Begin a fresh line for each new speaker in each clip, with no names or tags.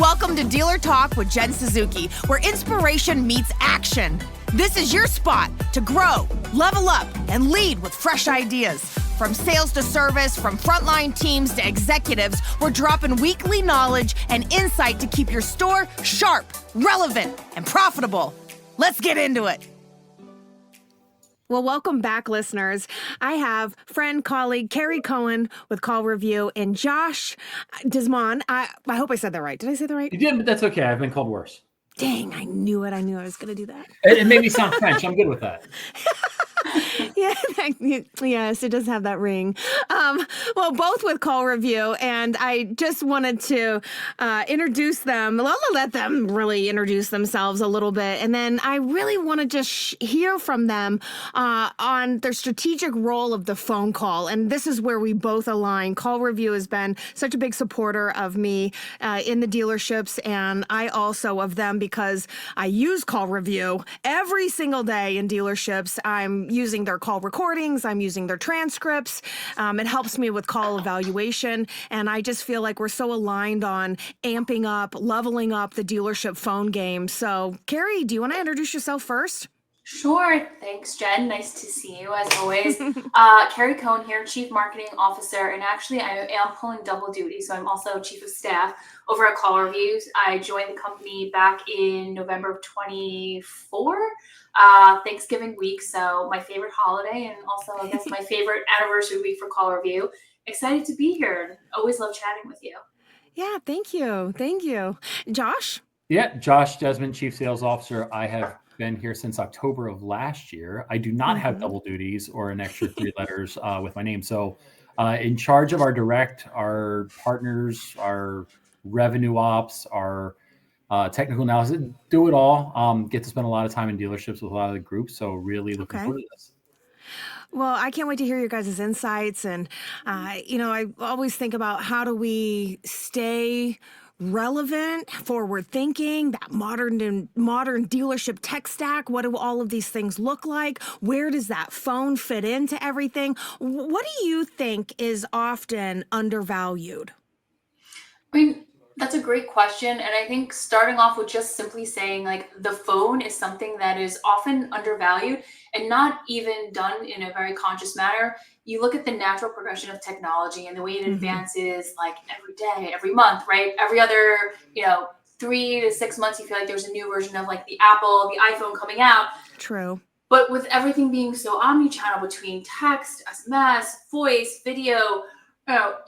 Welcome to Dealer Talk with Jen Suzuki, where inspiration meets action. This is your spot to grow, level up, and lead with fresh ideas. From sales to service, from frontline teams to executives, we're dropping weekly knowledge and insight to keep your store sharp, relevant, and profitable. Let's get into it. Well, welcome back, listeners. I have friend, colleague, Keri Cohen with CallRevu and Josh Desmond. I hope I said that right. Did I say that right?
You did, but that's okay. I've been called worse.
Dang, I knew it. I knew I was going to do that.
It made me sound French. I'm good with that.
Yes, it does have that ring. Well, both with CallRevu, and I just wanted to introduce them. I'll let them really introduce themselves a little bit, and then I really want to just hear from them on their strategic role of the phone call, and this is where we both align. CallRevu has been such a big supporter of me in the dealerships, and I also of them because I use CallRevu every single day in dealerships. I'm using their call recordings. I'm using their transcripts. It helps me with call evaluation. And I just feel like we're so aligned on amping up, leveling up the dealership phone game. So, Keri, do you want to introduce yourself first?
Sure. Thanks, Jen. Nice to see you as always. Keri Cohen here, Chief Marketing Officer, and actually I am pulling double duty, so I'm also Chief of Staff over at CallRevu. I joined the company back in November of 24, Thanksgiving week, so my favorite holiday and also I guess my favorite anniversary week for CallRevu. Excited to be here and always love chatting with you.
Yeah, thank you. Thank you. Josh?
Yeah, Josh Desmond, Chief Sales Officer. I have been here since October of last year. I do not have double duties or an extra 3 letters with my name. So in charge of our direct, our partners, our revenue ops, our technical analysis, do it all. Get to spend a lot of time in dealerships with a lot of the groups. So really looking forward to this.
Well, I can't wait to hear your guys' insights. And, I always think about how do we stay relevant, forward thinking, that modern dealership tech stack. What do all of these things look like? Where does that phone fit into everything? What do you think is often undervalued?
I mean, that's a great question. And I think starting off with just simply saying like the phone is something that is often undervalued and not even done in a very conscious manner. You look at the natural progression of technology and the way it advances like every day, every month, right? Every other, 3 to 6 months, you feel like there's a new version of like the Apple, the iPhone coming out.
True.
But with everything being so omni-channel between text, SMS, voice, video,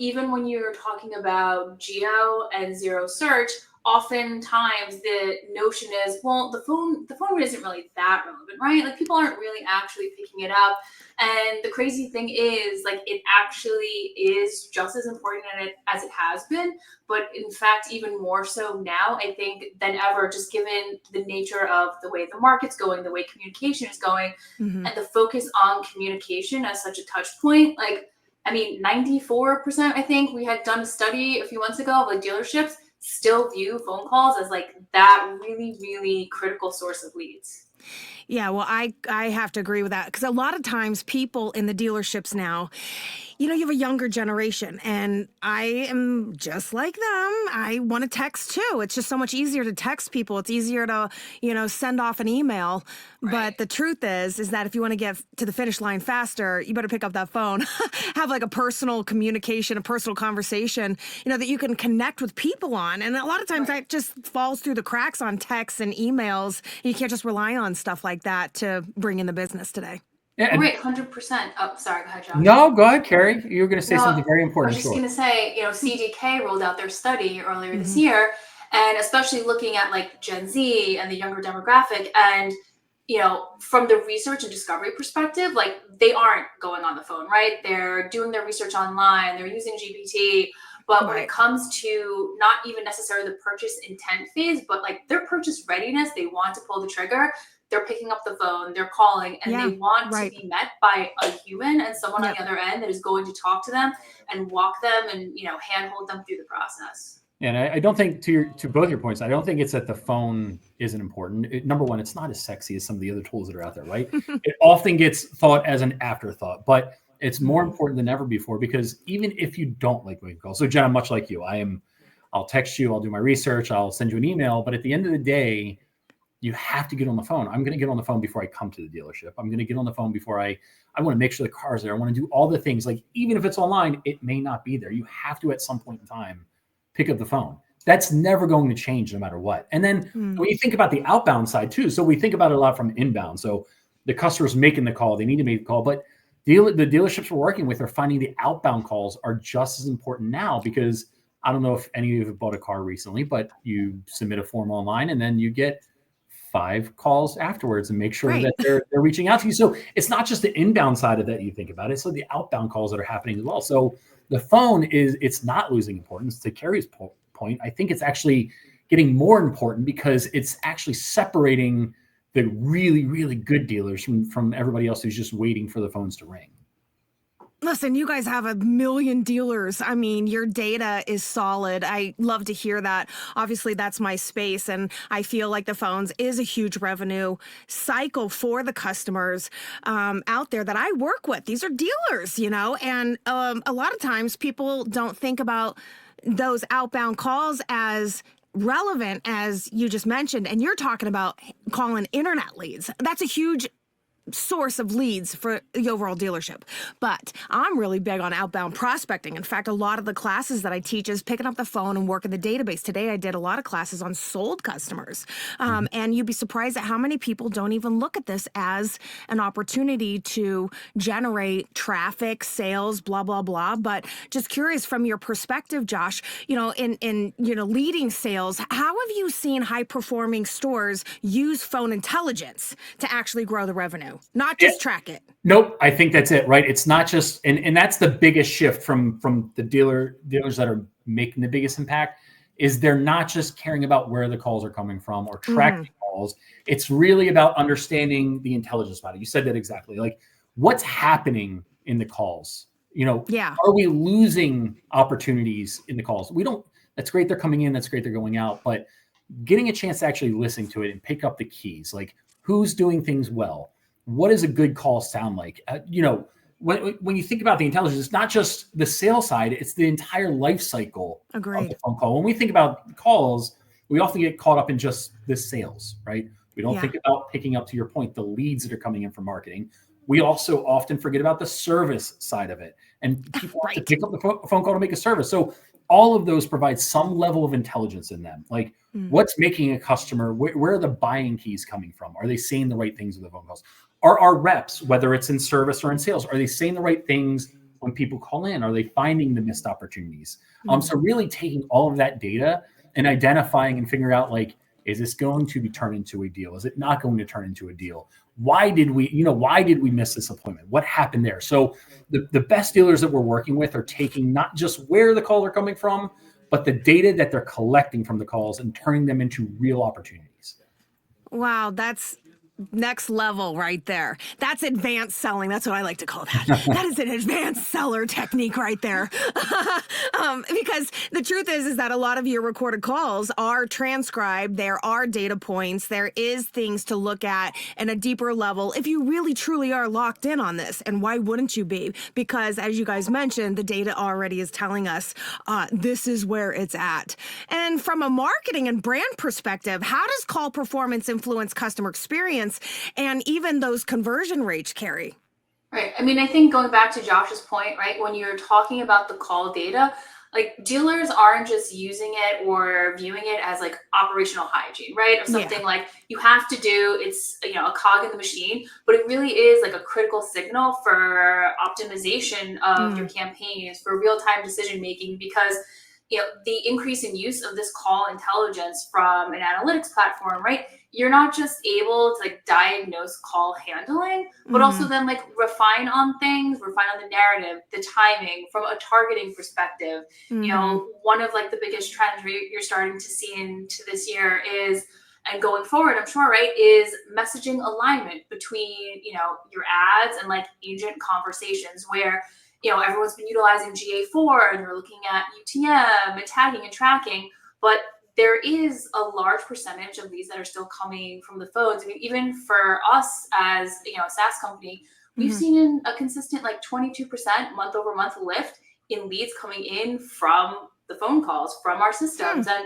even when you're talking about geo and zero search, oftentimes the notion is, well, the phone isn't really that relevant, right? Like people aren't really actually picking it up. And the crazy thing is, like, it actually is just as important as it has been, but in fact, even more so now, I think, than ever, just given the nature of the way the market's going, the way communication is going, and the focus on communication as such a touch point. Like, 94%, I think we had done a study a few months ago of like dealerships still view phone calls as like that really, really critical source of leads.
Yeah, well, I have to agree with that because a lot of times people in the dealerships now, you have a younger generation and I am just like them. I want to text too. It's just so much easier to text people. It's easier to, send off an email. Right. But the truth is that if you want to get to the finish line faster, you better pick up that phone, have like a personal communication, a personal conversation, that you can connect with people on. And a lot of times that just falls through the cracks on texts and emails. You can't just rely on stuff like that to bring in the business today.
Yeah, right, 100%. Oh, sorry, go ahead, Josh.
No, go ahead, Keri. You were going to say something very important.
I was just going to say, CDK rolled out their study earlier this year, and especially looking at like Gen Z and the younger demographic, and from the research and discovery perspective, like they aren't going on the phone, right? They're doing their research online, they're using GPT, but when it comes to not even necessarily the purchase intent phase, but like their purchase readiness, they want to pull the trigger. They're picking up the phone, they're calling, and they want to be met by a human and someone on the other end that is going to talk to them and walk them and, handhold them through the process.
And I don't think, to both your points, I don't think it's that the phone isn't important. Number one, it's not as sexy as some of the other tools that are out there, right? It often gets thought as an afterthought, but it's more important than ever before because even if you don't like making calls, so Jen, I'm much like you. I'll text you, I'll do my research, I'll send you an email. But at the end of the day, you have to get on the phone. I'm going to get on the phone before I come to the dealership. I'm going to get on the phone before I want to make sure the car's there. I want to do all the things. Like, even if it's online, it may not be there. You have to, at some point in time, pick up the phone. That's never going to change no matter what. And then when you think about the outbound side too, so we think about it a lot from inbound. So the customer's making the call, they need to make the call, but the dealerships we're working with are finding the outbound calls are just as important now, because I don't know if any of you have bought a car recently, but you submit a form online and then you get 5 calls afterwards and make sure that they're reaching out to you. So it's not just the inbound side of that you think about it. So the outbound calls that are happening as well. So the phone it's not losing importance. To Keri's point, I think it's actually getting more important, because it's actually separating the really, really good dealers from everybody else who's just waiting for the phones to ring.
Listen, you guys have 1 million dealers. I mean, your data is solid. I love to hear that. Obviously, that's my space, and I feel like the phones is a huge revenue cycle for the customers out there that I work with. These are dealers, and a lot of times people don't think about those outbound calls as relevant as you just mentioned, and you're talking about calling internet leads. That's a huge source of leads for the overall dealership. But I'm really big on outbound prospecting. In fact, a lot of the classes that I teach is picking up the phone and working the database. Today, I did a lot of classes on sold customers. And you'd be surprised at how many people don't even look at this as an opportunity to generate traffic, sales, blah, blah, blah. But just curious from your perspective, Josh, in leading sales, how have you seen high performing stores use phone intelligence to actually grow the revenue? Not just track it.
Nope. I think that's it, right? It's not just, and that's the biggest shift from the dealers that are making the biggest impact, is they're not just caring about where the calls are coming from or tracking calls. It's really about understanding the intelligence about it. You said that exactly. Like, what's happening in the calls? Are we losing opportunities in the calls? That's great. They're coming in. That's great. They're going out. But getting a chance to actually listen to it and pick up the keys, like who's doing things well. What does a good call sound like? When you think about the intelligence, it's not just the sales side, it's the entire life cycle of the phone call. When we think about calls, we often get caught up in just the sales, right? We don't think about picking up, to your point, the leads that are coming in from marketing. We also often forget about the service side of it. And people have to pick up the phone call to make a service. So all of those provide some level of intelligence in them. Like, what's making a customer, where are the buying keys coming from? Are they saying the right things with the phone calls? Are our reps, whether it's in service or in sales, are they saying the right things when people call in? Are they finding the missed opportunities? So really taking all of that data and identifying and figuring out, like, is this going to be turned into a deal? Is it not going to turn into a deal? Why did we miss this appointment? What happened there? So the best dealers that we're working with are taking not just where the calls are coming from, but the data that they're collecting from the calls and turning them into real opportunities.
Wow, that's next level right there. That's advanced selling. That's what I like to call that. That is an advanced seller technique right there. Because the truth is that a lot of your recorded calls are transcribed. There are data points. There is things to look at in a deeper level if you really truly are locked in on this. And why wouldn't you be? Because as you guys mentioned, the data already is telling us this is where it's at. And from a marketing and brand perspective, how does call performance influence customer experience and even those conversion rates, Keri?
Right. I mean, I think going back to Josh's point, right, when you're talking about the call data, like, dealers aren't just using it or viewing it as like operational hygiene, right? Of something like you have to do, it's, a cog in the machine, but it really is like a critical signal for optimization of your campaigns, for real-time decision making, because the increase in use of this call intelligence from an analytics platform, right? You're not just able to like diagnose call handling, but also then like refine on the narrative, the timing from a targeting perspective. One of like the biggest trends you're starting to see into this year is, and going forward, I'm sure, right, is messaging alignment between, your ads and like agent conversations, where everyone's been utilizing GA4 and they're looking at UTM and tagging and tracking, but there is a large percentage of these that are still coming from the phones. I mean, even for us as a SaaS company, we've seen a consistent like 22% month over month lift in leads coming in from the phone calls from our systems. And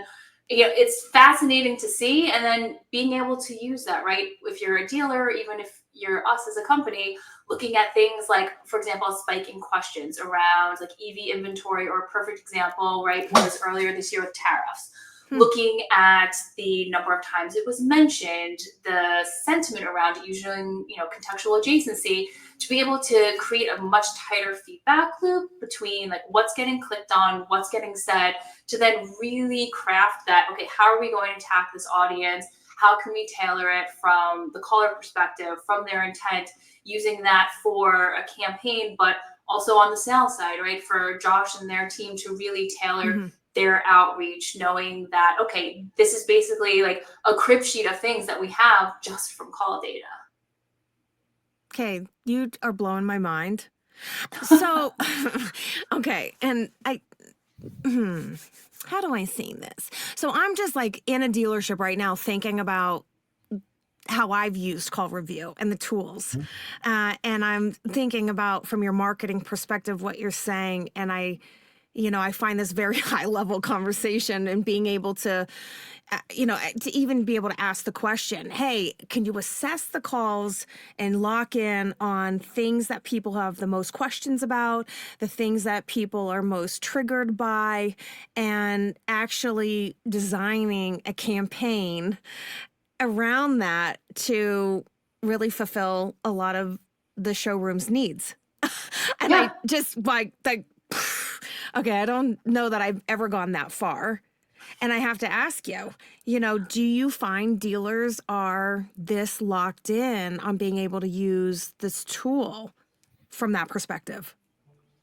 it's fascinating to see, and then being able to use that, right? If you're a dealer, even if you're us as a company, looking at things like, for example, a spike in questions around like EV inventory, or a perfect example, right, was earlier this year with tariffs. Looking at the number of times it was mentioned, the sentiment around it, using contextual adjacency, to be able to create a much tighter feedback loop between like what's getting clicked on, what's getting said, to then really craft that, okay, how are we going to attack this audience? How can we tailor it from the caller perspective, from their intent, using that for a campaign, but also on the sales side, right? For Josh and their team to really tailor their outreach, knowing that, okay, this is basically like a crib sheet of things that we have just from call data.
Okay, you are blowing my mind. So, okay, and how do I say this? So I'm just like in a dealership right now thinking about how I've used CallRevu and the tools. And I'm thinking about, from your marketing perspective, what you're saying. And I find this very high level conversation, and being able to, to even be able to ask the question, hey, can you assess the calls and lock in on things that people have the most questions about, the things that people are most triggered by, and actually designing a campaign around that to really fulfill a lot of the showroom's needs. And I just like, okay, I don't know that I've ever gone that far. And I have to ask you, do you find dealers are this locked in on being able to use this tool from that perspective?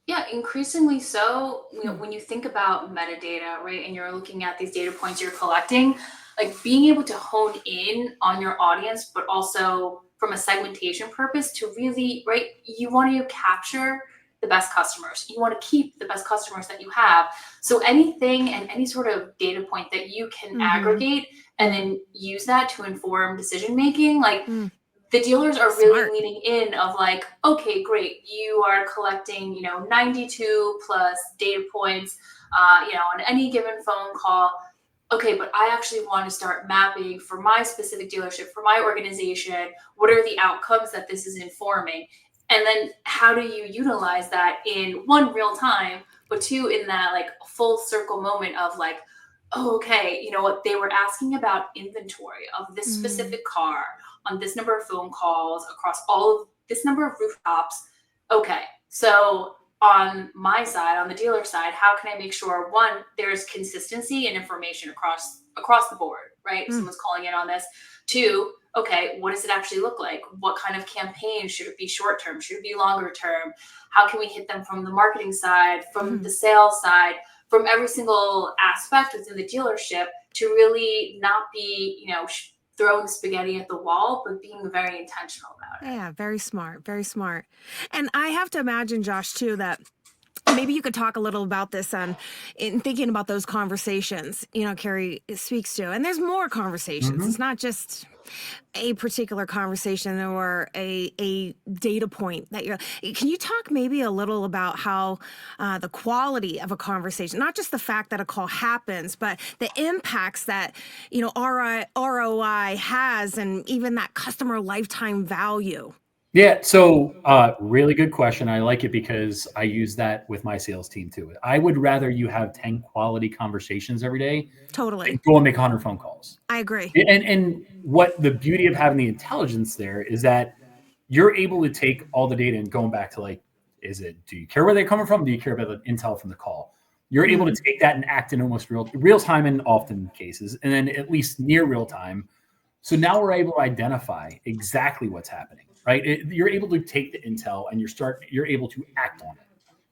Yeah, increasingly so. When you think about metadata, right, and you're looking at these data points you're collecting, like being able to hone in on your audience, but also from a segmentation purpose to really, right, you want to capture the best customers. You want to keep the best customers that you have. So anything and any sort of data point that you can aggregate and then use that to inform decision making, like the dealers are really leaning in of like, okay, great, you are collecting 92 plus data points on any given phone call. Okay, but I actually want to start mapping for my specific dealership, for my organization, what are the outcomes that this is informing? And then how do you utilize that in one, real time, but two, in that like full circle moment of like, oh, okay, you know what, they were asking about inventory of this specific car on this number of phone calls across all of this number of rooftops. Okay, so on my side, on the dealer side, how can I make sure, one, there's consistency and information across the board, right? If someone's calling in on this. Two, okay, what does it actually look like? What kind of campaign? Should it be short term? Should it be longer term? How can we hit them from the marketing side, from the sales side, from every single aspect within the dealership, to really not be, throwing spaghetti at the wall, but being very intentional about it.
Yeah, very smart, very smart. And I have to imagine, Josh, too, that maybe you could talk a little about this in thinking about those conversations, Keri speaks to. And there's more conversations. It's not just a particular conversation or a data point that can you talk maybe a little about how the quality of a conversation, not just the fact that a call happens, but the impacts that, ROI has, and even that customer lifetime value?
Yeah. So really good question. I like it because I use that with my sales team too. I would rather you have 10 quality conversations every day
Totally.
and go and make 100 phone calls.
I agree.
And what the beauty of having the intelligence there is that you're able to take all the data and going back to like, do you care where they're coming from? Do you care about the intel from the call? You're able to take that and act in almost real time in often cases, and then at least near real time. So now we're able to identify exactly what's happening, right? You're able to take the intel and you're able to act on it.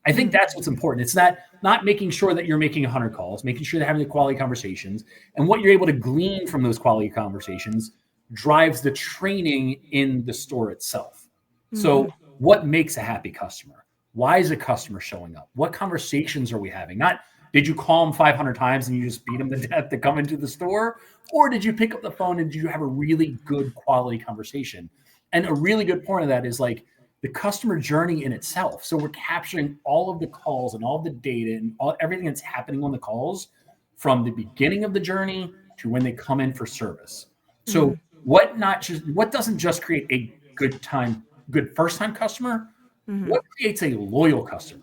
I think that's what's important. It's not making sure that you're making 100 calls, making sure they're having the quality conversations, and what you're able to glean from those quality conversations drives the training in the store itself. So what makes a happy customer? Why is a customer showing up? What conversations are we having? Not, did you call them 500 times and you just beat them to death to come into the store? Or did you pick up the phone and did you have a really good quality conversation? And a really good point of that is like, the customer journey in itself. So we're capturing all of the calls and all of the data and everything that's happening on the calls from the beginning of the journey to when they come in for service. So what doesn't just create a good first time customer? What creates a loyal customer?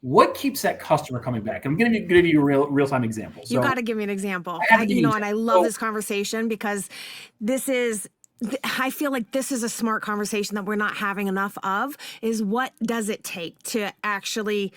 What keeps that customer coming back? I'm going to give you a real time example.
You got to give me an example. And I love this conversation because I feel like this is a smart conversation that we're not having enough of, is what does it take to actually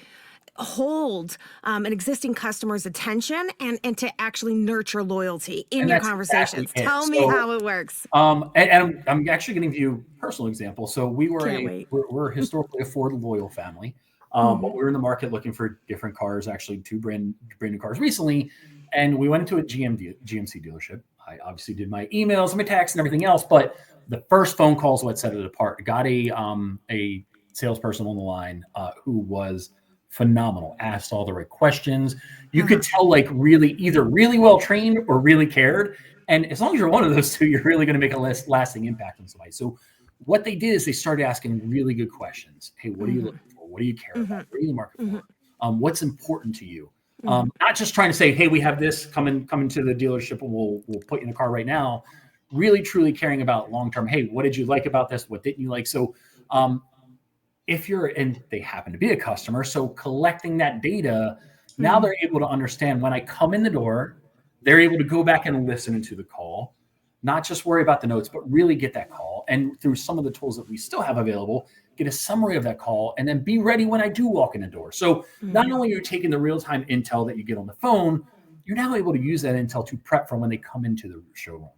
hold an existing customer's attention and to actually nurture loyalty in your conversations. Exactly Tell me how it works.
And I'm actually going to give you a personal example. So we're historically a Ford loyal family. But we were in the market looking for different cars, actually 2 brand new cars recently. And we went into a GMC dealership. I obviously did my emails, my texts and everything else, but the first phone call is what set it apart. I got a salesperson on the line who was phenomenal, asked all the right questions. You could tell like either really well trained or really cared. And as long as you're one of those two, you're really going to make a lasting impact on somebody. So what they did is they started asking really good questions. Hey, what are you looking for? What do you care about? What are you in the market for? What's important to you? Not just trying to say, hey, we have this, come into the dealership and we'll put you in a car right now. Really, truly caring about long-term. Hey, what did you like about this? What didn't you like? So and they happen to be a customer, so collecting that data, now they're able to understand when I come in the door, they're able to go back and listen into the call, not just worry about the notes, but really get that call. And through some of the tools that we still have available, get a summary of that call and then be ready when I do walk in the door. So not only are you taking the real-time intel that you get on the phone, you're now able to use that intel to prep for when they come into the showroom.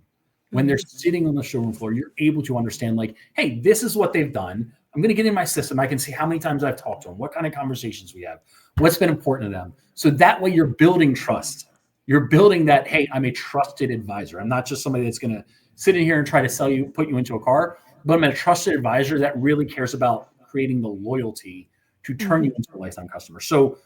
When they're sitting on the showroom floor, you're able to understand like, hey, this is what they've done. I'm going to get in my system. I can see how many times I've talked to them, what kind of conversations we have, what's been important to them. So that way you're building trust. You're building that, hey, I'm a trusted advisor. I'm not just somebody that's going to sit in here and try to sell you, put you into a car, but I'm a trusted advisor that really cares about creating the loyalty to turn you into a lifetime customer. So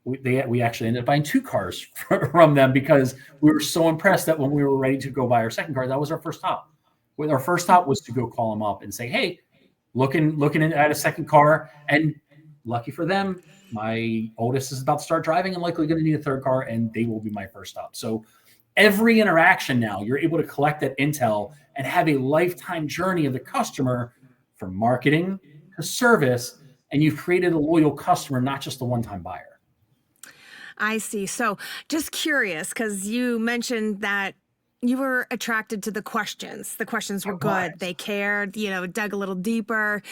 we actually ended up buying 2 cars from them because we were so impressed that when we were ready to go buy our second car, that was our first stop. Our first stop was to go call them up and say, hey, looking at a second car, and lucky for them, my oldest is about to start driving and likely going to need a third car, and they will be my first stop. So every interaction now, you're able to collect that intel and have a lifetime journey of the customer from marketing to service, and you've created a loyal customer, not just a one-time buyer.
I see. So just curious, because you mentioned that you were attracted to the questions. The questions were good. They cared, dug a little deeper.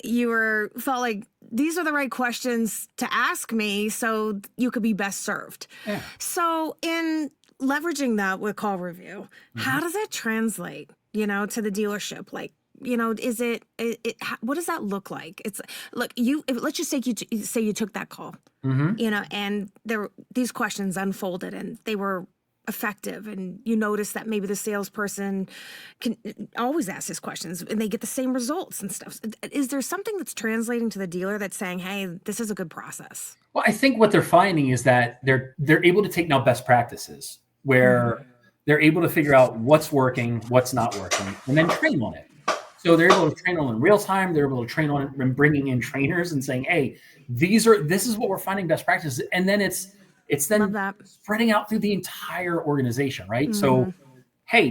You felt like these are the right questions to ask me so you could be best served. Yeah. So in leveraging that with CallRevu, how does that translate, to the dealership? Like, is it what does that look like? Let's just say you took that call, and these questions unfolded and they were effective, and you notice that maybe the salesperson can always ask his questions and they get the same results and stuff. Is there something that's translating to the dealer that's saying, hey, this is a good process?
Well, I think what they're finding is that they're able to take now best practices where they're able to figure out what's working, what's not working, and then train on it. So they're able to train on it in real time. They're able to train on it and bringing in trainers and saying, hey, this is what we're finding best practices. And then it's then spreading out through the entire organization, right? So, hey,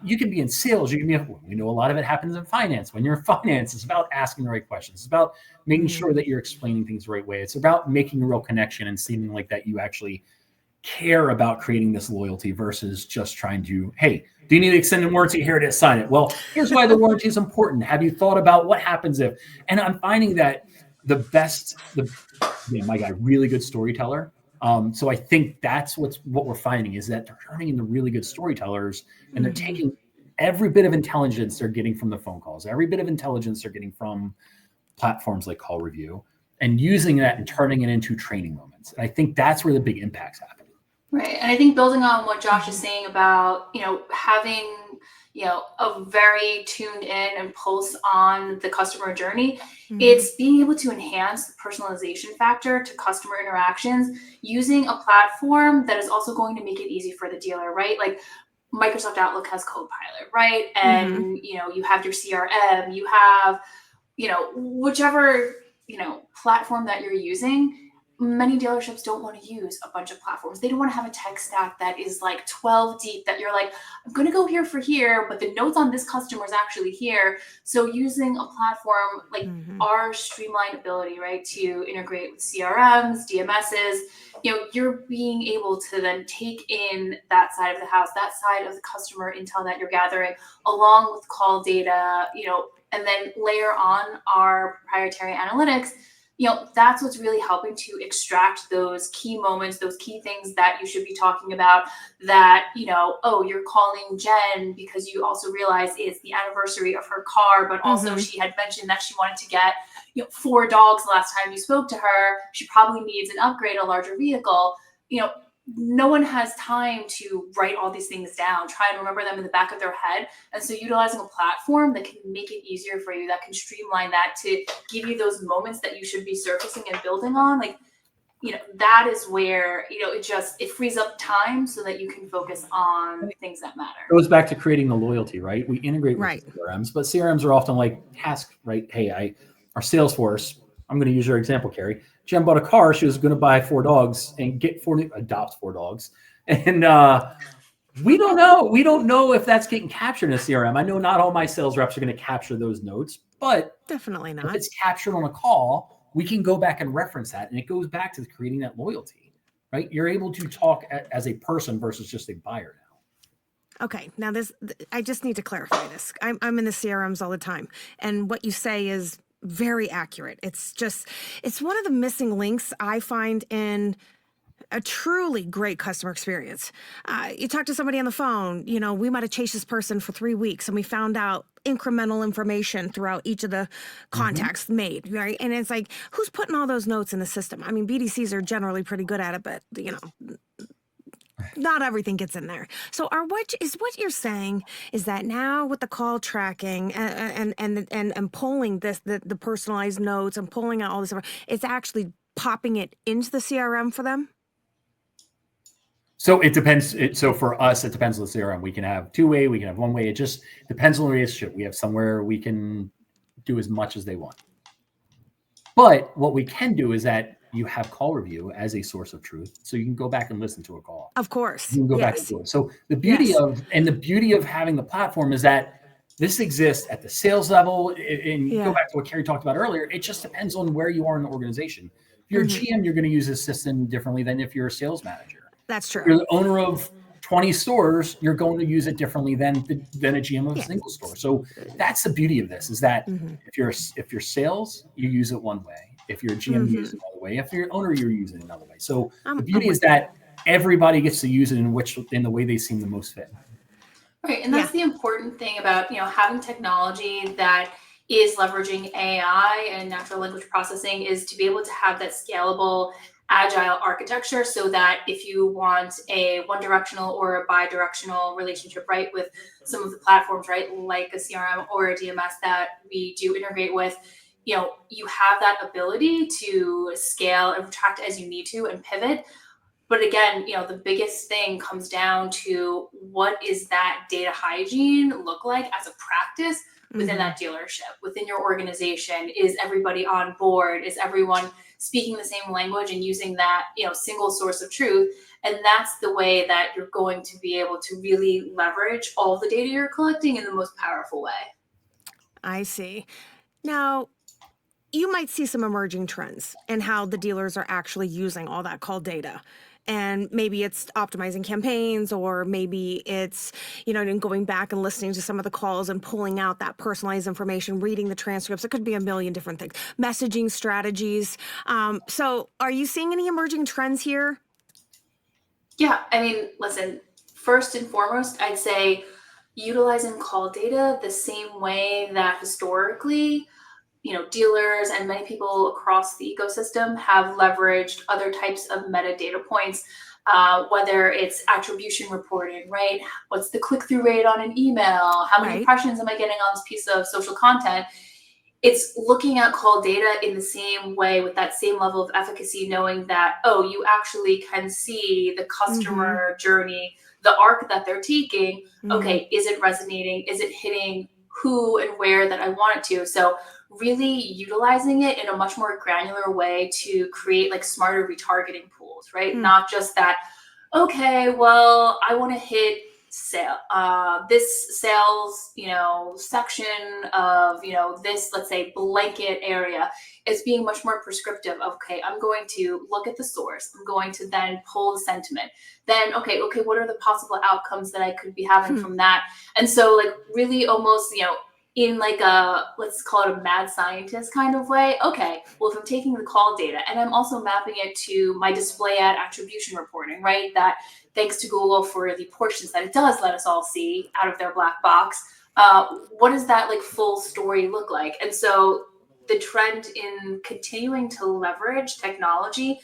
you can be in sales. You can be, we know a lot of it happens in finance. When you're in finance, it's about asking the right questions. It's about making sure that you're explaining things the right way. It's about making a real connection and seeming like that you actually care about creating this loyalty versus just trying to, hey, do you need an extended warranty? Here it is, sign it. Well, here's why the warranty is important. Have you thought about what happens if? And I'm finding that my guy, really good storyteller. So I think that's what we're finding is that they're turning into really good storytellers, and they're taking every bit of intelligence they're getting from the phone calls, every bit of intelligence they're getting from platforms like CallRevu, and using that and turning it into training moments. And I think that's where the big impacts happen.
Right. And I think building on what Josh is saying about, having, a very tuned in and pulse on the customer journey, it's being able to enhance the personalization factor to customer interactions using a platform that is also going to make it easy for the dealer, right? Like Microsoft Outlook has Copilot, right? And, you have your CRM, you have whichever, platform that you're using, many dealerships don't want to use a bunch of platforms. They don't want to have a tech stack that is like 12 deep, that you're like, I'm going to go here, but the notes on this customer is actually here. So using a platform like our streamlined ability, right, to integrate with CRMs, DMSs, you're being able to then take in that side of the house, that side of the customer intel that you're gathering, along with call data, and then layer on our proprietary analytics. That's what's really helping to extract those key moments, those key things that you should be talking about, that, you're calling Jen because you also realize it's the anniversary of her car, but also she had mentioned that she wanted to get, 4 dogs the last time you spoke to her. She probably needs an upgrade, a larger vehicle. No one has time to write all these things down, try and remember them in the back of their head. And so utilizing a platform that can make it easier for you, that can streamline that to give you those moments that you should be surfacing and building on, that is where, it frees up time so that you can focus on things that matter.
It goes back to creating the loyalty, right? We integrate with CRMs, but CRMs are often like task, right? Hey, our Salesforce, I'm going to use your example, Keri. Jen bought a car. She was going to buy 4 dogs and adopt 4 dogs. And we don't know. We don't know if that's getting captured in a CRM. I know not all my sales reps are going to capture those notes, but
definitely not.
If it's captured on a call, we can go back and reference that. And it goes back to creating that loyalty, right? You're able to talk as a person versus just a buyer now.
Okay, now I just need to clarify this. I'm in the CRMs all the time, and what you say is very accurate. It's one of the missing links I find in a truly great customer experience. You talk to somebody on the phone, we might have chased this person for 3 weeks and we found out incremental information throughout each of the contacts made, right? And it's like, who's putting all those notes in the system? I mean, BDCs are generally pretty good at it, but not everything gets in there. So what you're saying is that now with the call tracking and pulling the personalized notes and pulling out all this, it's actually popping it into the CRM for them?
So it depends. So for us, it depends on the CRM. We can have 2-way, we can have 1-way. It just depends on the relationship. We have somewhere we can do as much as they want. But what we can do is that you have CallRevu as a source of truth. So you can go back and listen to a call.
Of course.
You can go back and do it. So the beauty of having the platform is that this exists at the sales level. And go back to what Keri talked about earlier. It just depends on where you are in the organization. If you're a GM, you're going to use this system differently than if you're a sales manager.
That's true.
If you're the owner of 20 stores, you're going to use it differently than a GM of a single store. So that's the beauty of this, is that if you're sales, you use it one way. If you're a GM, you use it another way. If you're an owner, you're using it another way. So the beauty is that everybody gets to use it in the way they seem the most fit.
Right, and that's the important thing about having technology that is leveraging AI and natural language processing, is to be able to have that scalable, agile architecture, so that if you want a one-directional or a bi-directional relationship, right, with some of the platforms, right, like a CRM or a DMS that we do integrate with, you have that ability to scale and retract as you need to and pivot. But again, the biggest thing comes down to, what is that data hygiene look like as a practice within that dealership, within your organization? Is everybody on board? Is everyone speaking the same language and using that, single source of truth? And that's the way that you're going to be able to really leverage all the data you're collecting in the most powerful way.
I see. Now, you might see some emerging trends in how the dealers are actually using all that call data. And maybe it's optimizing campaigns, or maybe it's, going back and listening to some of the calls and pulling out that personalized information, reading the transcripts. It could be a million different things. Messaging strategies. So are you seeing any emerging trends here?
Yeah, I mean, listen, first and foremost, I'd say utilizing call data the same way that historically, dealers and many people across the ecosystem have leveraged other types of metadata points, whether it's attribution reporting, right? What's the click-through rate on an email? How many impressions am I getting on this piece of social content? It's looking at call data in the same way, with that same level of efficacy, knowing that, you actually can see the customer journey, the arc that they're taking. Okay, is it resonating? Is it hitting who and where that I want it to. So really utilizing it in a much more granular way to create like smarter retargeting pools, right? Not just that, okay, well, I want to hit this sales, section of, this, let's say, blanket area. It's being much more prescriptive of, okay, I'm going to look at the source. I'm going to then pull the sentiment. Then, okay, what are the possible outcomes that I could be having from that? And so like really almost, in like a, let's call it a mad scientist kind of way. Okay, well, if I'm taking the call data and I'm also mapping it to my display ad attribution reporting, right? That thanks to Google for the portions that it does let us all see out of their black box. What does that like full story look like? And so the trend in continuing to leverage technology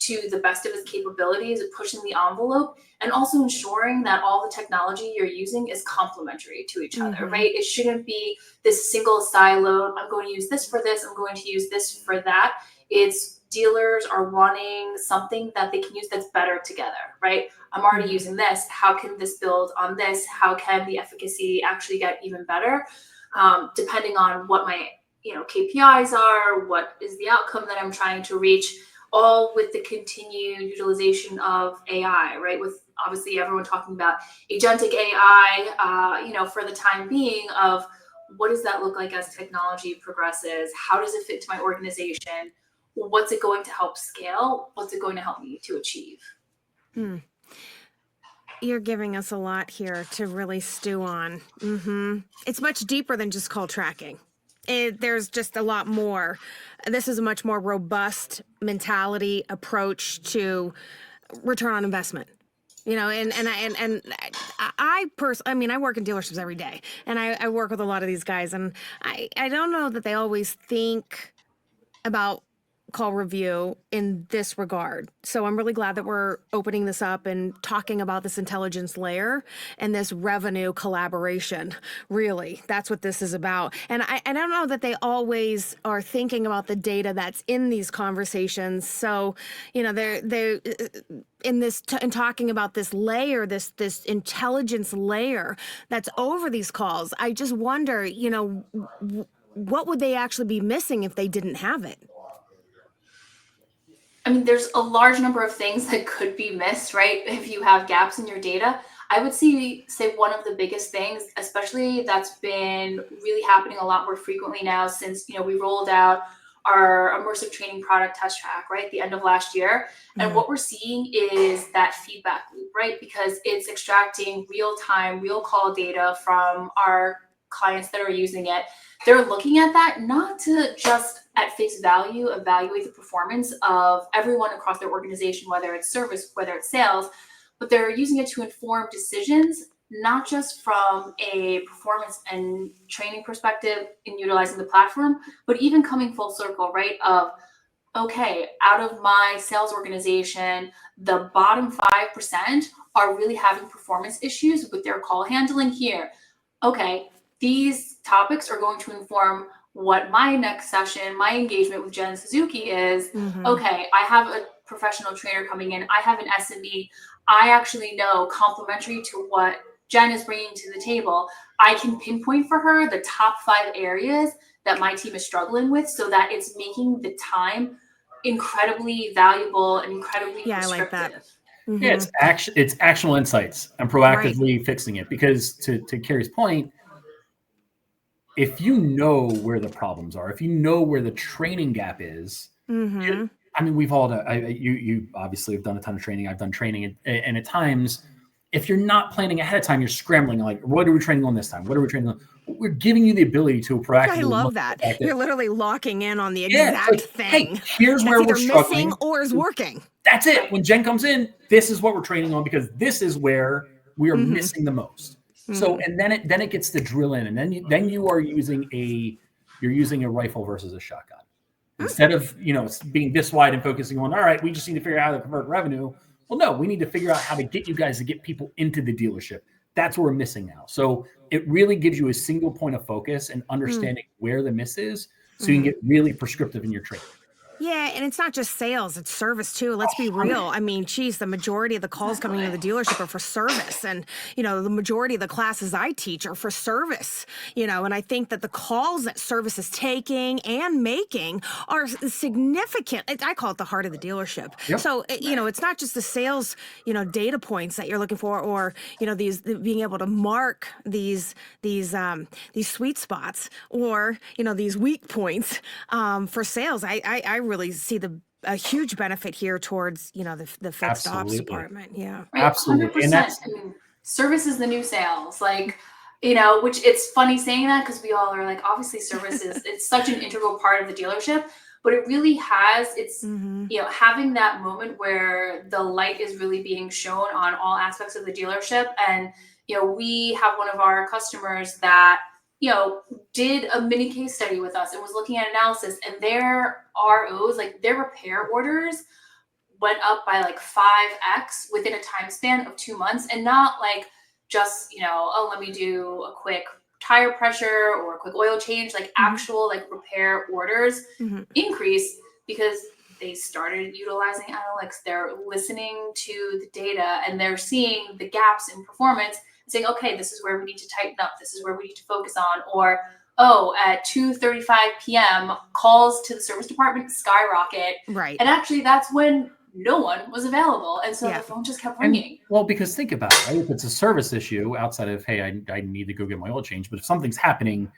to the best of its capabilities, pushing the envelope, and also ensuring that all the technology you're using is complementary to each other, right? It shouldn't be this single siloed, I'm going to use this for this, I'm going to use this for that. It's dealers are wanting something that they can use that's better together, right? I'm already using this. How can this build on this? How can the efficacy actually get even better? Depending on what my KPIs are, what is the outcome that I'm trying to reach, all with the continued utilization of AI, right? With obviously everyone talking about agentic AI, for the time being of what does that look like as technology progresses? How does it fit to my organization? What's it going to help scale? What's it going to help me to achieve?
You're giving us a lot here to really stew on. It's much deeper than just call tracking. There's just a lot more. This is a much more robust mentality approach to return on investment. I personally, I work in dealerships every day, and I work with a lot of these guys, and I don't know that they always think about CallRevu in this regard. So I'm really glad that we're opening this up and talking about this intelligence layer and this revenue collaboration. Really, that's what this is about. And I don't know that they always are thinking about the data that's in these conversations. So, they're in talking about this layer, this intelligence layer that's over these calls. I just wonder, what would they actually be missing if they didn't have it?
I mean, there's a large number of things that could be missed, right? If you have gaps in your data. I would say one of the biggest things, especially that's been really happening a lot more frequently now since, we rolled out our immersive training product Test Track, right? The end of last year. And what we're seeing is that feedback loop, right? Because it's extracting real-time, real call data from our clients that are using it. They're looking at that not to just at face value evaluate the performance of everyone across their organization, whether it's service, whether it's sales, but they're using it to inform decisions, not just from a performance and training perspective in utilizing the platform, but even coming full circle, right? Of, okay, out of my sales organization, the bottom 5% are really having performance issues with their call handling here. Okay, these topics are going to inform what my next session, my engagement with Jen Suzuki is. Okay, I have a professional trainer coming in. I have an SME. I actually know, complementary to what Jen is bringing to the table, I can pinpoint for her the top 5 areas that my team is struggling with so that it's making the time incredibly valuable and incredibly prescriptive.
I like that.
Yeah, it's actionable insights and proactively fixing it. Because to Keri's point, if you know where the problems are, if you know where the training gap is, we've all done. You obviously have done a ton of training. I've done training, and at times, if you're not planning ahead of time, you're scrambling. Like, what are we training on this time? What are we training on? We're giving you the ability to proactively.
I love that. You're literally locking in on the exact thing.
Hey, here's where we're struggling,
missing or is working.
That's it. When Jen comes in, this is what we're training on because this is where we are missing the most. So, and then it gets to drill in, and then you are using a rifle versus a shotgun. Instead of being this wide and focusing on, all right, we just need to figure out how to convert revenue. Well, no, we need to figure out how to get you guys to get people into the dealership. That's what we're missing now. So it really gives you a single point of focus and understanding where the miss is, so you can get really prescriptive in your training.
Yeah, and it's not just sales, it's service too. Let's be real. I mean, geez, the majority of the calls coming into the dealership are for service. And, the majority of the classes I teach are for service, and I think that the calls that service is taking and making are significant. I call it the heart of the dealership.
Yep.
So, it's not just the sales, data points that you're looking for, or, these being able to mark these sweet spots, or, these weak points for sales. I really see a huge benefit here towards the fixed ops
Absolutely.
department. Yeah,
Right,
Absolutely. And
100%. I mean, service is the new sales. Like, which it's funny saying that because we all are like, obviously, service is it's such an integral part of the dealership, but it really has. It's having that moment where the light is really being shown on all aspects of the dealership, and we have one of our customers that did a mini case study with us and was looking at analysis, and their ROs, like their repair orders, went up by like 5x within a time span of 2 months, and not like just oh, let me do a quick tire pressure or a quick oil change, like actual like repair orders increase because they started utilizing analytics. They're listening to the data and they're seeing the gaps in performance, saying, okay, this is where we need to tighten up, this is where we need to focus on. Or at 2:35 p.m. calls to the service department skyrocket,
right.
And actually that's when no one was available, and so the phone just kept ringing.
Well, because think about it, right? If it's a service issue outside of, hey, I need to go get my oil change, but if something's happening,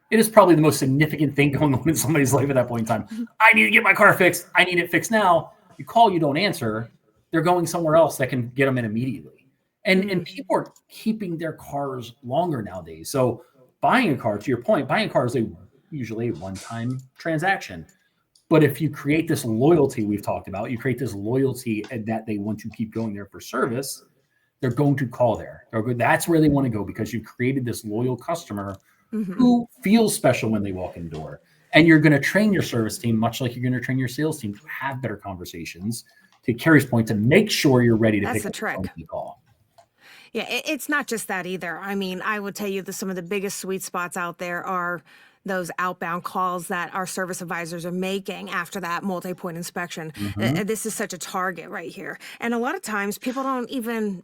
it is probably the most significant thing going on in somebody's life at that point in time. I need to get my car fixed. I need it fixed now. You call, you don't answer. They're going somewhere else that can get them in immediately. And people are keeping their cars longer nowadays. So buying a car, to your point, buying a car is usually a one-time transaction. But if you create this loyalty we've talked about, you create this loyalty and that they want to keep going there for service, they're going to call there. That's where they want to go because you've created this loyal customer who feels special when they walk in the door. And you're going to train your service team, much like you're going to train your sales team, to have better conversations, to Keri's point, to make sure you're ready to pick up the phone when you call.
Yeah, it's not just that either. I mean, I would tell you that some of the biggest sweet spots out there are those outbound calls that our service advisors are making after that multi-point inspection. This is such a target right here. And a lot of times people don't even,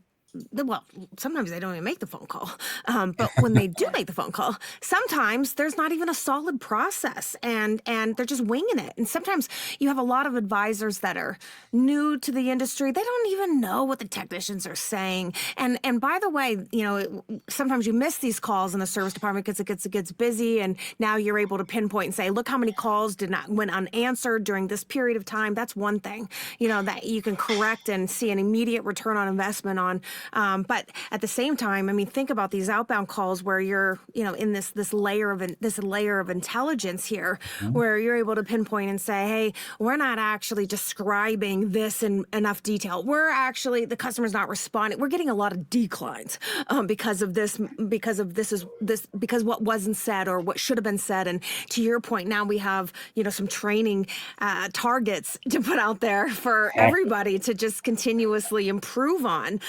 well, sometimes they don't even make the phone call. But when they do make the phone call, sometimes there's not even a solid process and they're just winging it. And sometimes you have a lot of advisors that are new to the industry. They don't even know what the technicians are saying. And by the way, sometimes you miss these calls in the service department because it gets busy, and now you're able to pinpoint and say, look how many calls went unanswered during this period of time. That's one thing, that you can correct and see an immediate return on investment on. But at the same time, I mean, think about these outbound calls where you're, in this layer of intelligence here, where you're able to pinpoint and say, hey, we're not actually describing this in enough detail. The customer's not responding. We're getting a lot of declines because what wasn't said or what should have been said. And to your point, now we have, some training targets to put out there for everybody to just continuously improve on.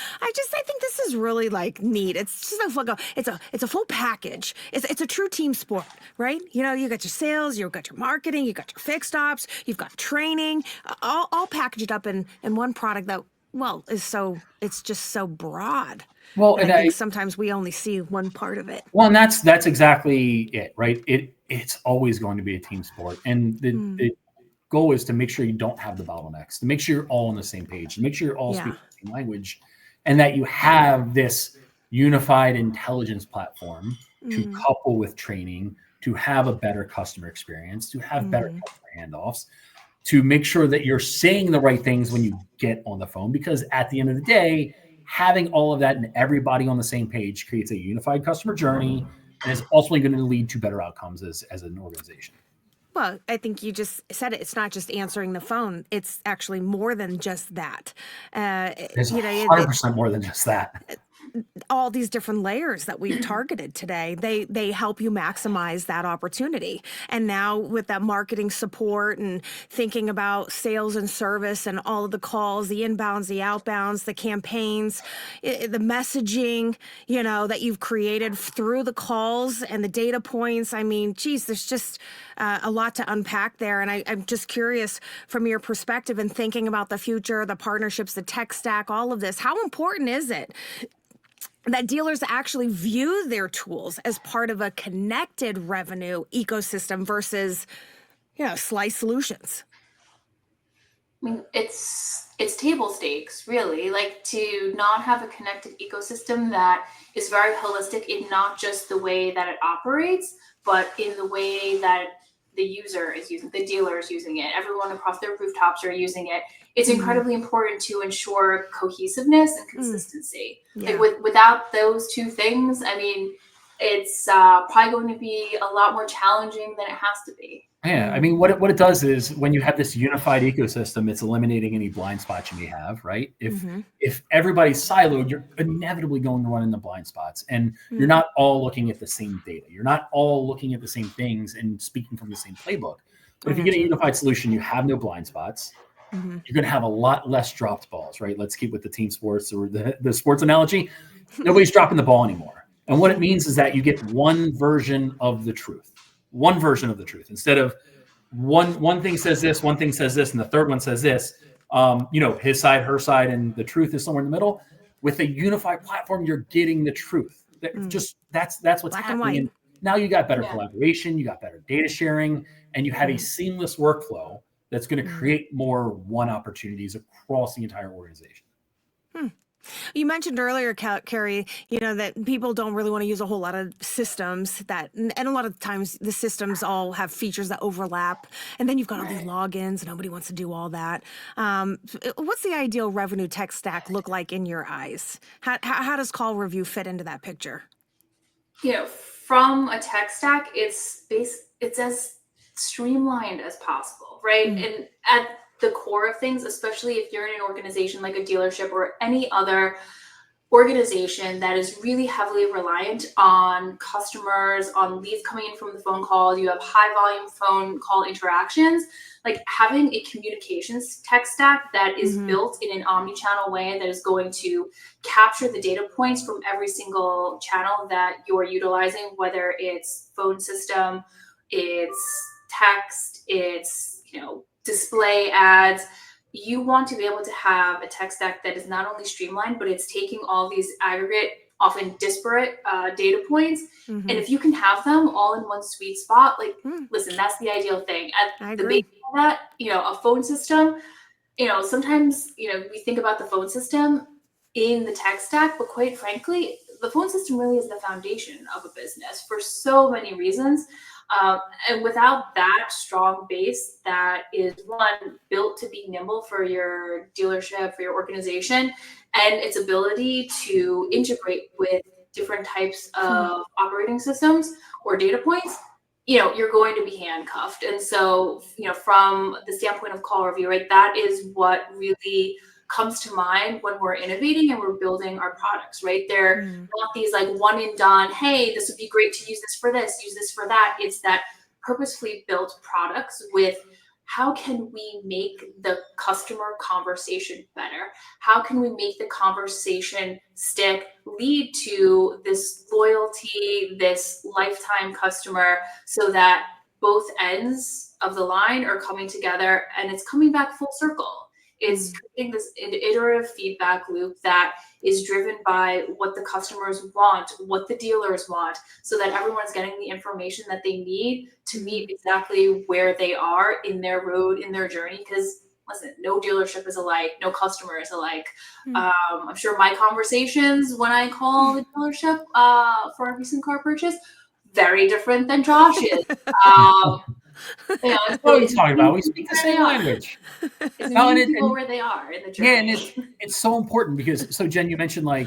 I think this is really like neat. It's just it's a full package. It's a true team sport, right? You got your sales, you've got your marketing, you got your fixed ops, you've got training, all packaged up in one product that, it's just so broad.
Well,
and I think sometimes we only see one part of it.
Well, and that's exactly it, right? It's always going to be a team sport, and the goal is to make sure you don't have the bottlenecks, to make sure you're all on the same page, to make sure you're all speaking the same language. And that you have this unified intelligence platform to couple with training, to have a better customer experience, to have better customer handoffs, to make sure that you're saying the right things when you get on the phone. Because at the end of the day, having all of that and everybody on the same page creates a unified customer journey and is ultimately going to lead to better outcomes as an organization.
Well, I think you just said it. It's not just answering the phone. It's actually more than just that.
It's 100% more than just that.
all these different layers that we've targeted today, they help you maximize that opportunity. And now with that marketing support and thinking about sales and service and all of the calls, the inbounds, the outbounds, the campaigns, the messaging, that you've created through the calls and the data points. I mean, geez, there's just a lot to unpack there. And I'm just curious from your perspective and thinking about the future, the partnerships, the tech stack, all of this, how important is it that dealers actually view their tools as part of a connected revenue ecosystem versus, slice solutions?
I mean, it's table stakes, really. Like, to not have a connected ecosystem that is very holistic in not just the way that it operates, but in the way that the user is using, the dealer is using it, everyone across their rooftops are using it. It's incredibly important to ensure cohesiveness and consistency.
Yeah.
Like, without those two things, I mean, it's probably going to be a lot more challenging than it has to be.
Yeah, I mean, what it does is when you have this unified ecosystem, it's eliminating any blind spots you may have, right? If everybody's siloed, you're inevitably going to run into blind spots, and you're not all looking at the same data. You're not all looking at the same things and speaking from the same playbook. But if you get a unified solution, you have no blind spots. You're going to have a lot less dropped balls, right? Let's keep with the team sports or the sports analogy. Nobody's dropping the ball anymore. And what it means is that you get one version of the truth. One version of the truth, instead of one thing says this, one thing says this, and the third one says this. His side, her side, and the truth is somewhere in the middle. With a unified platform, you're getting the truth. That's what's
Black and
happening.
white.
And now you got better collaboration, you got better data sharing, and you have a seamless workflow that's going to create more one opportunities across the entire organization.
You mentioned earlier, Keri, that people don't really want to use a whole lot of systems and a lot of times the systems all have features that overlap. And then you've got all these logins and nobody wants to do all that. What's the ideal revenue tech stack look like in your eyes? How does CallRevu fit into that picture?
From a tech stack, it's as streamlined as possible, right? And at the core of things, especially if you're in an organization like a dealership or any other organization that is really heavily reliant on customers, on leads coming in from the phone calls, you have high volume phone call interactions, like having a communications tech stack that is built in an omni-channel way that is going to capture the data points from every single channel that you're utilizing, whether it's phone system, it's text, it's, display ads. You want to be able to have a tech stack that is not only streamlined, but it's taking all these aggregate, often disparate data points. And if you can have them all in one sweet spot, listen, that's the ideal thing. At the base of that, a phone system, sometimes, we think about the phone system in the tech stack, but quite frankly, the phone system really is the foundation of a business for so many reasons. And without that strong base that is, one, built to be nimble for your dealership, for your organization, and its ability to integrate with different types of operating systems or data points, you're going to be handcuffed. And so, from the standpoint of CallRevu, right, that is what really comes to mind when we're innovating and we're building our products, right? They're not these like one and done, hey, this would be great to use this for this, use this for that. It's that purposefully built products with how can we make the customer conversation better? How can we make the conversation stick, lead to this loyalty, this lifetime customer, so that both ends of the line are coming together and it's coming back full circle. It's creating this iterative feedback loop that is driven by what the customers want, what the dealers want, so that everyone's getting the information that they need to meet exactly where they are in their road, in their journey. Because listen, no dealership is alike, no customer is alike. I'm sure my conversations when I call the dealership for a recent car purchase, very different than Josh's.
That's what he's talking about. We speak the same language.
It's meeting people where they are in the journey.
Yeah, and it's so important because, so Jen, you mentioned like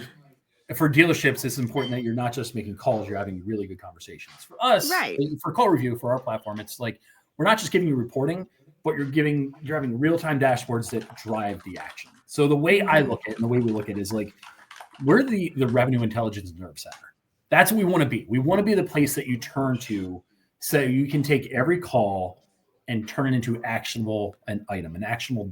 for dealerships, it's important that you're not just making calls, you're having really good conversations. For us,
right,
for CallRevu, for our platform, it's like we're not just giving you reporting, but you're having real-time dashboards that drive the action. So the way I look at it and the way we look at it is like we're the revenue intelligence nerve center. That's what we want to be. We want to be the place that you turn to so you can take every call and turn it into an actionable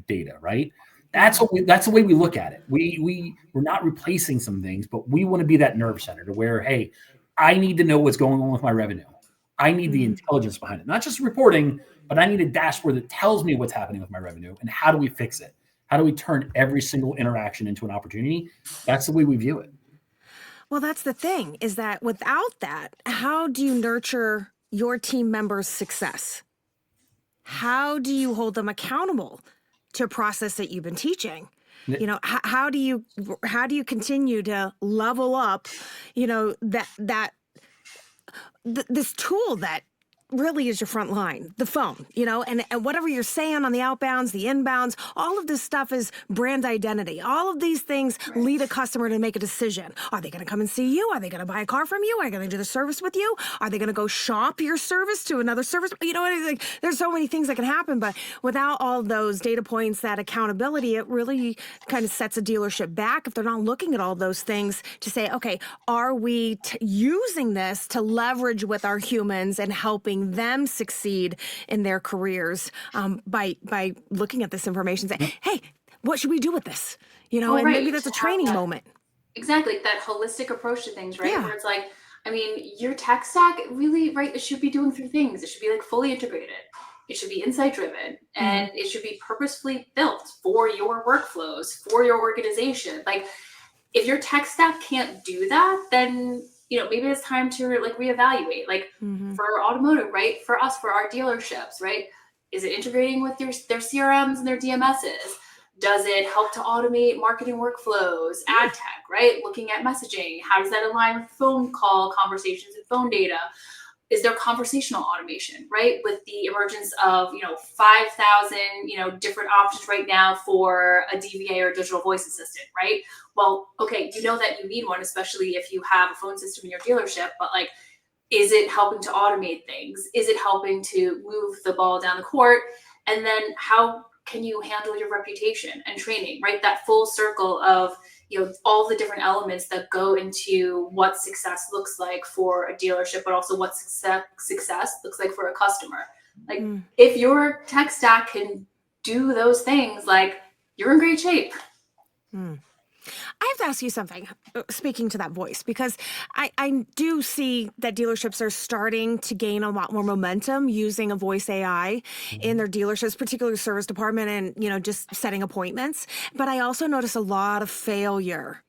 data, right? That's the way we look at it. We're not replacing some things, but we want to be that nerve center to where, hey, I need to know what's going on with my revenue. I need the intelligence behind it, not just reporting, but I need a dashboard that tells me what's happening with my revenue and how do we fix it? How do we turn every single interaction into an opportunity? That's the way we view it.
Well, that's the thing, is that without that, how do you nurture your team members' success? How do you hold them accountable to a process that you've been teaching? You know, how do you continue to level up, you know, this tool that really is your front line, the phone, you know, and whatever you're saying on the outbounds, the inbounds, all of this stuff is brand identity. All of these things lead a customer to make a decision. Are they going to come and see you? Are they going to buy a car from you? Are they going to do the service with you? Are they going to go shop your service to another service? You know, like, there's so many things that can happen, but without all those data points, that accountability, it really kind of sets a dealership back if they're not looking at all those things to say, okay, are we using this to leverage with our humans and helping them succeed in their careers by looking at this information, saying, hey, what should we do with this? You know, and maybe that's a training moment.
Exactly, that holistic approach to things, right?
Yeah.
Where it's like, I mean, your tech stack really, right, it should be doing 3 things. It should be like fully integrated. It should be insight driven, and it should be purposefully built for your workflows, for your organization. Like, if your tech stack can't do that, then, you know, maybe it's time to like reevaluate. Like for automotive, right? For us, for our dealerships, right? Is it integrating with their CRMs and their DMSs? Does it help to automate marketing workflows, ad tech, right? Looking at messaging, how does that align with phone call conversations and phone data? Is there conversational automation, right? With the emergence of, 5,000, different options right now for a DVA or digital voice assistant, right? Well, okay, you know that you need one, especially if you have a phone system in your dealership, but like, is it helping to automate things? Is it helping to move the ball down the court? And then how can you handle your reputation and training, right? That full circle of, all the different elements that go into what success looks like for a dealership, but also what success looks like for a customer. Like if your tech stack can do those things, like you're in great shape.
I have to ask you something, speaking to that voice, because I do see that dealerships are starting to gain a lot more momentum using a voice AI in their dealerships, particularly service department and, just setting appointments. But I also notice a lot of failure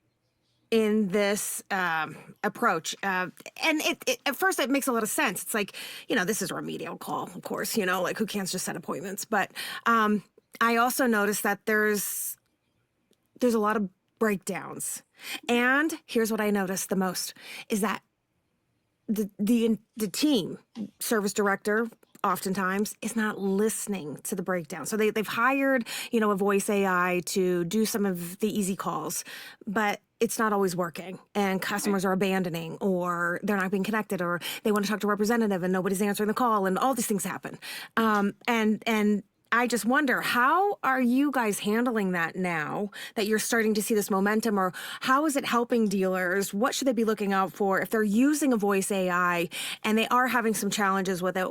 in this approach. And it at first it makes a lot of sense. It's like, this is a remedial call, of course, like who can't just set appointments. But I also noticed that there's a lot of breakdowns. And here's what I noticed the most is that the team, service director, oftentimes is not listening to the breakdown. So they've hired, a voice AI to do some of the easy calls, but it's not always working, and customers are abandoning, or they're not being connected, or they want to talk to a representative and nobody's answering the call, and all these things happen. And I just wonder, how are you guys handling that now that you're starting to see this momentum, or how is it helping dealers? What should they be looking out for if they're using a voice AI and they are having some challenges with it?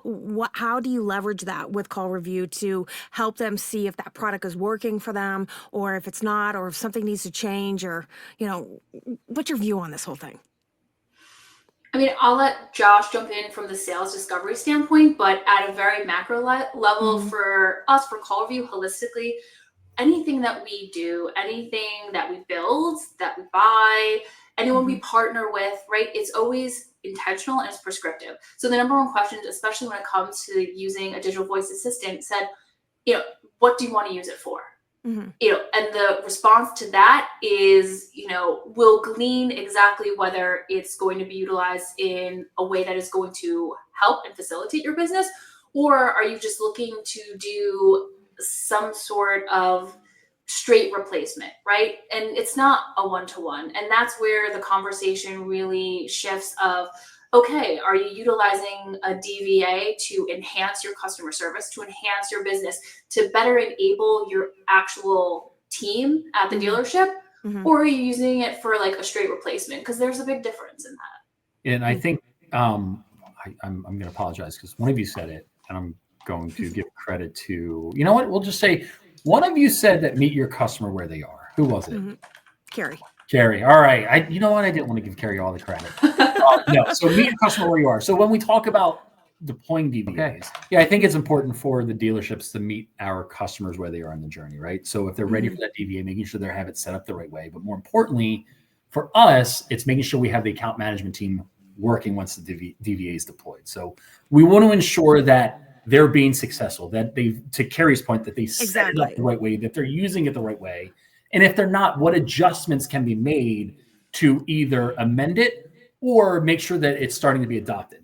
How do you leverage that with CallRevu to help them see if that product is working for them, or if it's not, or if something needs to change, or, what's your view on this whole thing?
I mean, I'll let Josh jump in from the sales discovery standpoint, but at a very macro level for us, for CallRevu holistically, anything that we do, anything that we build, that we buy, anyone we partner with, right, it's always intentional and it's prescriptive. So the number one question, especially when it comes to using a digital voice assistant, said, what do you want to use it for? And the response to that is, we'll glean exactly whether it's going to be utilized in a way that is going to help and facilitate your business, or are you just looking to do some sort of straight replacement, right? And it's not a one-to-one. And that's where the conversation really shifts of, okay, are you utilizing a DVA to enhance your customer service, to enhance your business, to better enable your actual team at the dealership? or are you using it for like a straight replacement? Because there's a big difference in that.
And I think I'm going to apologize because one of you said it, and I'm going to give credit to, you know what? We'll just say one of you said that meet your customer where they are. Who was it?
Keri.
Keri. All right. You know what? I didn't want to give Keri all the credit. No. So meet your customer where you are. So when we talk about deploying DVAs, yeah, I think it's important for the dealerships to meet our customers where they are in the journey, right? So if they're ready for that DVA, making sure they have it set up the right way. But more importantly, for us, it's making sure we have the account management team working once the DVA is deployed. So we want to ensure that they're being successful, that they, to Keri's point, that they set it up the right way, that they're using it the right way. And if they're not, what adjustments can be made to either amend it or make sure that it's starting to be adopted?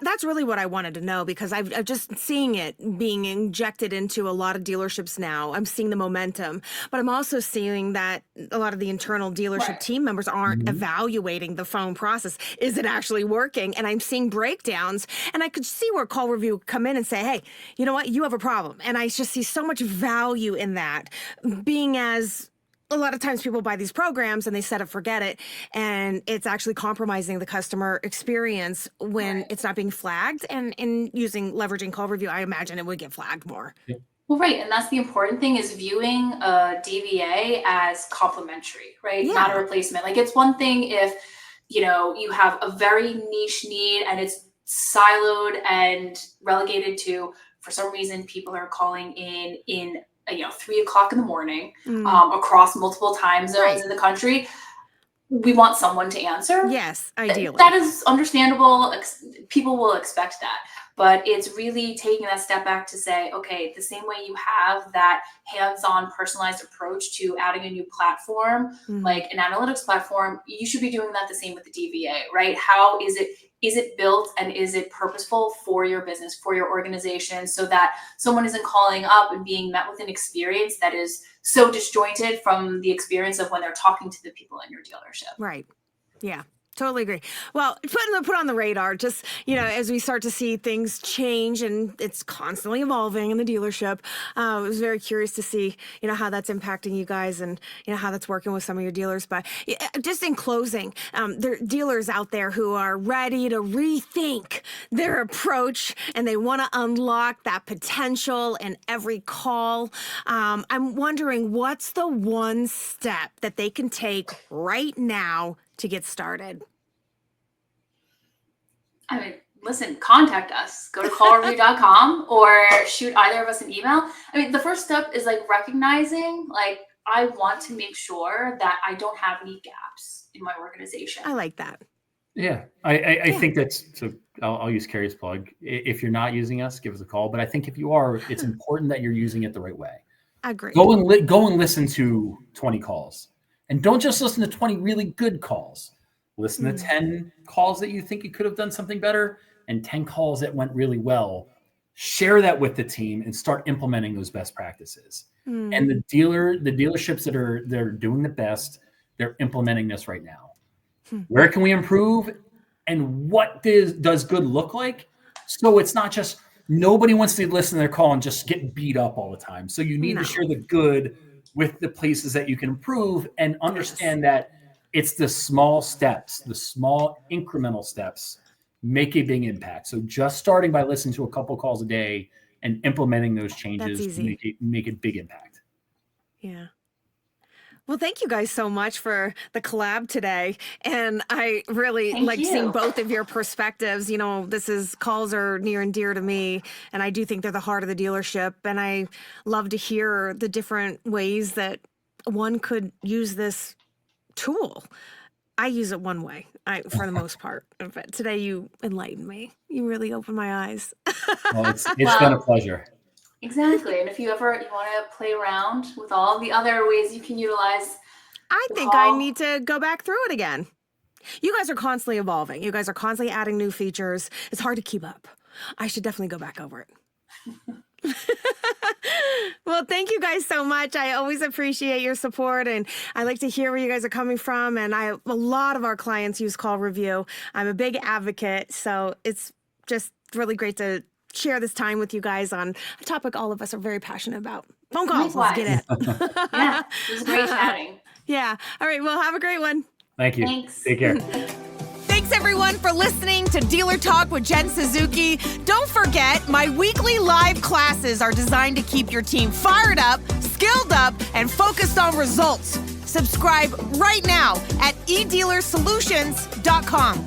That's really what I wanted to know, because I'm just seeing it being injected into a lot of dealerships now. I'm seeing the momentum, but I'm also seeing that a lot of the internal dealership team members aren't evaluating the phone process. Is it actually working? And I'm seeing breakdowns, and I could see where CallRevu come in and say, hey, you know what? You have a problem. And I just see so much value in that, being as a lot of times people buy these programs and they set it, forget it, and it's actually compromising the customer experience when it's not being flagged. And in leveraging CallRevu, I imagine it would get flagged more.
Well, right. And that's the important thing, is viewing a DVA as complementary, right? Not a replacement. Like, it's one thing if, you have a very niche need and it's siloed and relegated to, for some reason, people are calling in 3 o'clock in the morning, across multiple time zones in the country. We want someone to answer.
Yes, ideally.
That is understandable. People will expect that. But it's really taking that step back to say, okay, the same way you have that hands-on personalized approach to adding a new platform, like an analytics platform, you should be doing that the same with the DVA, right? How is it built, and is it purposeful for your business, for your organization, so that someone isn't calling up and being met with an experience that is so disjointed from the experience of when they're talking to the people in your dealership.
Right. Yeah. Totally agree. Well, put on the radar, just, as we start to see things change, and it's constantly evolving in the dealership. I was very curious to see, how that's impacting you guys, and, how that's working with some of your dealers. But just in closing, there are dealers out there who are ready to rethink their approach, and they want to unlock that potential in every call. I'm wondering, what's the one step that they can take right now to get started?
I mean, listen, contact us. Go to callrevu.com or shoot either of us an email. I mean, the first step is like recognizing, like, I want to make sure that I don't have any gaps in my organization.
I like that.
Yeah, I think that's, so I'll use Keri's plug. If you're not using us, give us a call. But I think if you are, it's important that you're using it the right way.
I agree.
Go and listen to 20 calls. And don't just listen to 20 really good calls. Listen to 10 calls that you think you could have done something better, and 10 calls that went really well. Share that with the team and start implementing those best practices. And the dealerships that are doing the best, they're implementing this right now. Where can we improve, and what does good look like? So it's not just, nobody wants to listen to their call and just get beat up all the time. So you need to share the good with the places that you can improve, and understand that it's the small steps, the small incremental steps make a big impact. So just starting by listening to a couple calls a day and implementing those changes make a big impact. Yeah.
Well, thank you guys so much for the collab today. And I really
Thank you.
Seeing both of your perspectives. Calls are near and dear to me, and I do think they're the heart of the dealership. And I love to hear the different ways that one could use this tool. I use it one way, for the most part. But today you enlightened me. You really opened my eyes.
Well, it's been a pleasure.
Exactly. And if you want to play around with all the other ways you can utilize,
I think I need to go back through it again. You guys are constantly evolving. You guys are constantly adding new features. It's hard to keep up. I should definitely go back over it. Well, thank you guys so much. I always appreciate your support, and I like to hear where you guys are coming from. And a lot of our clients use CallRevu. I'm a big advocate, so it's just really great to share this time with you guys on a topic all of us are very passionate about. Phone calls. Let's get it.
Yeah, it was great chatting.
Yeah. All right. Well, have a great one.
Thank you.
Thanks.
Take care.
Thanks, everyone, for listening to Dealer Talk with Jen Suzuki. Don't forget, my weekly live classes are designed to keep your team fired up, skilled up, and focused on results. Subscribe right now at edealersolutions.com.